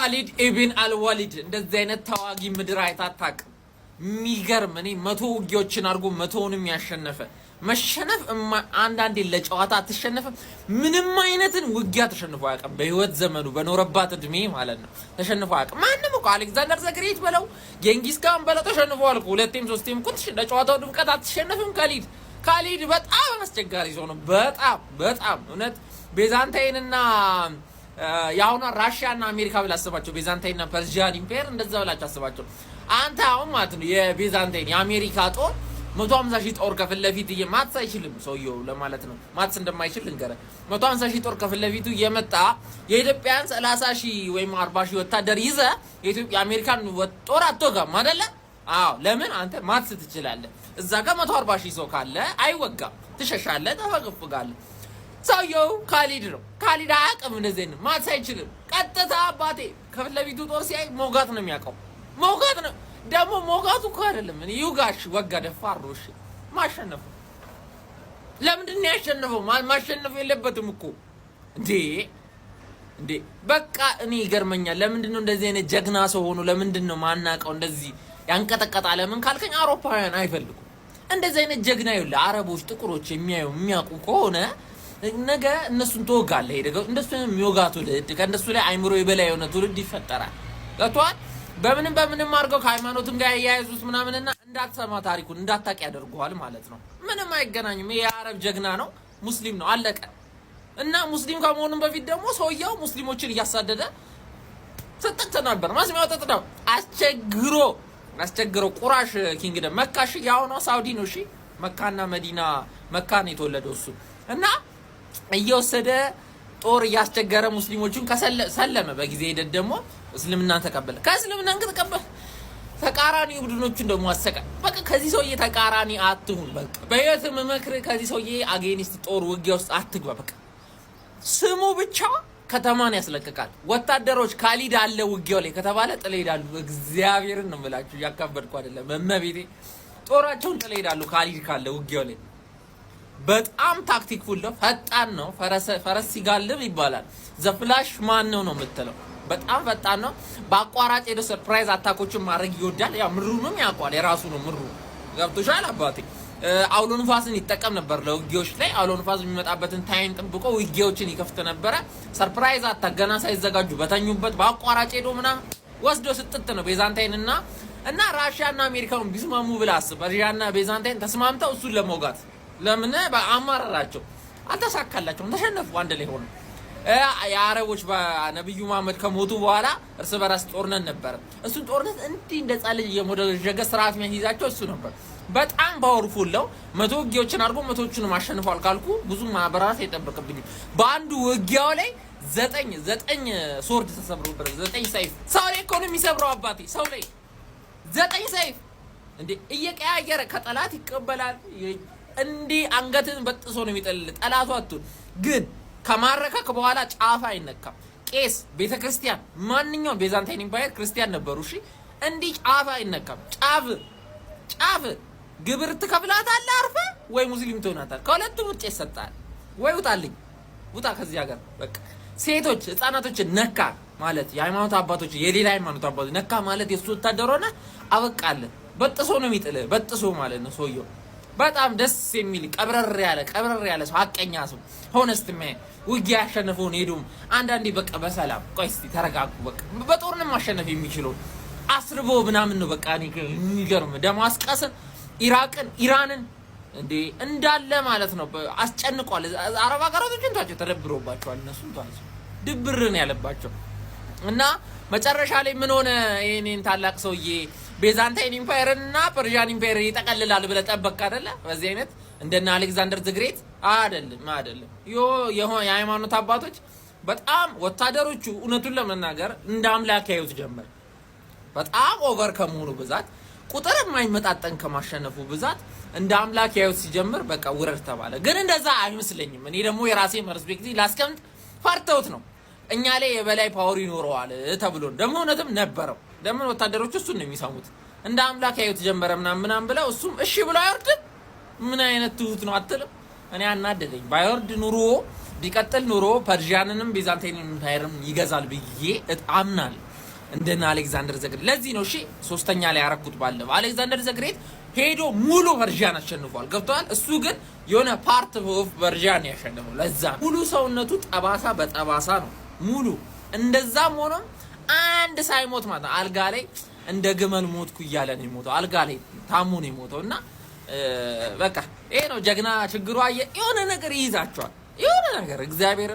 ካሊድ ኢብን አልወሊድ እንደዚህ አይነት ተዋጊ ምድር አይታጣቅ ሚገርም እኔ 100 ውጊያዎችን አድርጎ 100ንም ያሸነፈ መሸነፍ አንዳንዴ ለጨዋታ ተሸነፈ ምንም አይነትን ውጊያ ተሸንፎ አያውቅም በህይወት ዘመኑ በኖረባት እድሜ ማለት ነው ተሸንፎ አያውቅም ማንንም እኮ አሌክዛንደር ዘግሬት በለው ጌንጊስ ካን በለው ተሸንፏል እኮ ሁለቴም ሶስቴም እኮ ለጨዋታው ድምቀት አትሸነፍም ካሊድ በጣም አስቸጋሪ ሰው ነው በጣም እውነት ቤዛንታይንና ያውና ራሺያና አሜሪካ ብላ አስባቸው ቤዛንታይንና ፐርሺያን ኢምፔር እንደዛ ብላችሁ አስባቸው አንተ አሁን ማለት ነው የቤዛንታይን የአሜሪካ ጦር 150 ሺህ ጦር ከፊት ለፊት ማትስ አይችልም ሰውየው ለማለት ነው ማትስ እንደማይችል ልንገረ 150 ሺህ ጦር ከፊት ለፊቱ የመጣ የኢትዮጵያን 30 ሺህ ወይም 40 ሺህ ወታደር ይዘ የኢትዮጵያ አሜሪካን ጦር አትወጋም አይደለ አዎ ለምን አንተ ማትስ ትችላለህ እዛ ጋር 140 ሺህ ሰው ካለ አይወጋም ትሸሻለህ ተፈግፍጋለህ ሰውየው ካሊድ ነው ካሊድ አያውቅም እንደዚህ ነው ማትስ አይችልም ቀጥታ አባቴ ከፊት ለፊቱ ጦር ሲያይ ሞጋት ነው የሚያውቀው ሞጋት ነው ደግሞ ሞጋቱ እኮ አይደለም እኔ ዩጋሽ ወጋ ደፋሮሽ ማሸነፍ ለምንድን ነው ያሸነፈው ማሸነፍ የለበትም እኮ እንዴ በቃ እኔ ይገርመኛል ለምንድን ነው እንደዚህ አይነት ጀግና ሰው ሆኖ ለምንድን ነው ማናቀው እንደዚህ ያንቀጠቀጣ ለምን ካልከኝ አውሮፓውያን አይፈልጉም እንደዚህ አይነት ጀግና ይኸውልህ አረቦች ጥቁሮች የሚያውቁ ከሆነ ነገ እነሱን ተወጋለህ ሄደው እንደሱ የሚወጋቱ ከእነሱ ላይ አይምሮ የበላይ የሆነ ትውልድ ይፈጠራል ገብቶሃል በምንም አድርገው ከሃይማኖትም ጋር ያያይዙት ምናምንና እንዳትሰማ ታሪኩን እንዳታቂ ያደርጉሃል ማለት ነው ምንም አይገናኝም የአረብ ጀግና ነው ሙስሊም ነው አለቀ እና ሙስሊም ከመሆኑም በፊት ደግሞ ሰውየው ሙስሊሞችን እያሳደደ ተጠቅተ ነበር ማስሚያው ተጠጣው አስቸግሮ ቁራሽ ኪንግደም መካሽ ያው ነው ሳውዲ ነው እሺ መካና መዲና መካን የተወለደው እሱ እና እየወሰደ ጦር ያስቸገረ ሙስሊሞችን ከሰለመ በጊዜ ሄደ ደግሞ እስልምናን ተቀበለ ከእስልምናን ተቀበለ ተቃራኒ ቡድኖችን ደግሞ አሰቀ በቃ ከዚህ ሰውዬ ተቃራኒ አትሁን በቃ በየት መመክር ከዚህ ሰውዬ አጌኒስት ጦር ውጊያ ውስጥ አትግባ በቃ ስሙ ብቻ ከተማን ያስለቅቃል ወታደሮች ካሊድ አለ ውጊያው ላይ ከተባለ ጥለ ሄዳሉ እግዚአብሔርን ነው የምላችሁ ያካበድኩ አይደለም መመቤቴ ጦራቸውን ጥለ ሄዳሉ ካሊድ ካለ ውጊያው ላይ በጣም ታክቲክፉል ነው ፈጣን ነው ፈረስ ሲጋልብ ይባላል ዘፍላሽ ማን ነው የምትለው በጣም ፈጣን ነው በአቋራጭ ሄዶ ሰርፕራይዝ አታኮችን ማድረግ ይወዳል ያው ምሩንም ያቋል የራሱ ነው ምሩ ገብቶሻል አባቴ አውሎ ንፋስን ይጠቀም ነበር ለውጊያዎች ላይ አውሎ ንፋስ የሚመጣበትን ታይም ጠብቆ ውጊያዎችን ይከፍት ነበር ሰርፕራይዝ አታገና ሳይዘጋጁ በተኙበት በአቋራጭ ሄዶ ምናምን ወስዶ ስጥት ነው ቤዛንታይንና ራሺያና አሜሪካውን ቢስማሙ ብላስ ፐርሺያና ቤዛንታይን ተስማምተው እሱን ለሞጋት ለምን በአማራራቸው አልተሳካላቸውም ተሸነፉ አንድ ላይ ሆነ የአረቦች በነብዩ መሐመድ ከሞቱ በኋላ እርስ በራስ ጦርነት ነበር እሱን ጦርነት እንዲህ እንደጻለጅ የሞደረጀገ ስርዓት የሚያይዛቸው እሱ ነበር በጣም ፓወርፉል ነው 100 ውጊያዎችን አድርጎ 100ዎችን ማሸነፋል ካልኩ ብዙ ማብራራት አይጠበቅብኝ በአንዱ ውጊያው ላይ 9 ሶርድ ተሰብሮበት 9 ሰይፍ ሰው ላይ እኮ ነው የሚሰብረው አባቴ ሰው ላይ 9 ሰይፍ እንዴ እየቀያየረ ከጠላት ይቀበላል እንዴ አንገትን በጥሶ ነው የሚጠልል ጠላቱ አትሁን ግን ከማረከክ በኋላ ጫፍ አይነካም ቄስ ቤተክርስቲያን ማንኛውም ቤዛንታይን ኢምፓየር ክርስቲያን ነበሩ እሺ እንዴ ጫፍ አይነካም ጫፍ ግብር ትከፍላታለህ አርፈ ወይ ሙስሊም ትሆናታል ከሁለቱም ውጭ ይሰጣል ወይ ውጣ ከዚህ ሀገር በቃ ሴቶች ህፃናቶችን ነካ ማለት የሃይማኖት አባቶች የሌላ ሃይማኖት አባቶች ነካ ማለት የሱ ወታደር ሆነ አበቃለ በጥሶ ነው የሚጥልህ በጥሶ ማለት ነው ሰውየው በጣም ደስ የሚል ቀብረር ያለ ሰው ሀቀኛ ሰው ሆነስት ማን ውጊያ ያሸነፈውን ሄዱም አንዳንዴ በቃ በሰላም ቆይ እስቲ ተረጋጉ በቃ በጦርንም ማሸነፍ የሚችለው አስርቦ ምናምን ነው በቃ እኔ የሚገርም ደማስቀስን ኢራቅን ኢራንን እንዴ እንዳለ ማለት ነው አስጨንቋል አረብ ሀገራቶችን ታቸው ተደብሮባቸዋል እነሱም ታቸው ድብርን ያለባቸው እና መጨረሻ ላይ ምን ሆነ ይሄንን ታላቅ ሰውዬ ቤዛንታይን ኢምፓየር እና ፐርሺያን ኢምፓየር ይጠቀልላል ብለ ጠበቅ አይደለ በዚህ አይነት እንደና አሌክዛንደር ዘግሬት አይደለም የሃይማኖት አባቶች በጣም ወታደሮቹ እውነቱን ለመናገር እንደ አምላክ ያዩት ጀመር በጣም ኦቨር ከመሆኑ ብዛት ቁጥር የማይመጣጠን ከማሸነፉ ብዛት እንደ አምላክ ያዩት ሲጀምር በቃ ውረድ ተባለ ግን እንደዛ አይመስለኝም እኔ ደግሞ የራሴ ፐርስፔክቲቭ ላስቀምጥ ፈርተውት ነው እኛ ላይ የበላይ ፓወር ይኖረዋል ተብሎ ደግሞ እውነትም ነበረው ደግሞ ወታደሮቹ እሱን ነው የሚሰሙት እንደ አምላክ ያዩት ጀመረ ምናምን ብለው እሱም እሺ ብለው አይወርድ ምን አይነት ትሁት ነው አትልም እኔ አናደደኝ ባይወርድ ኑሮ ቢቀጥል ኑሮ ፐርሺያንንም ቤዛንታይንን ኢምፓየርም ይገዛል ብዬ አምናለሁ እንደና አሌክዛንደር ዘግሬት። ለዚህ ነው እሺ ሶስተኛ ላይ ያረኩት ባለው አሌክዛንደር ዘግሬት ሄዶ ሙሉ ቨርዣን አሸንፏል። ገብቷል። እሱ ግን የሆነ ፓርት ኦፍ ቨርዣን ያሸንፈው። ለዛ ሙሉ ሰውነቱ ጠባሳ በጠባሳ ነው ሙሉ። እንደዛም ሆኖ አንድ ሳይሞት ማለት አልጋ ላይ እንደ ግመል ሞትኩ እያለ ነው የሞተው። አልጋ ላይ ታሞ ነው የሞተውና በቃ ይሄ ነው ጀግና ችግሩ። የሆነ ነገር ይይዛቸዋል የሆነ ነገር እግዚአብሔር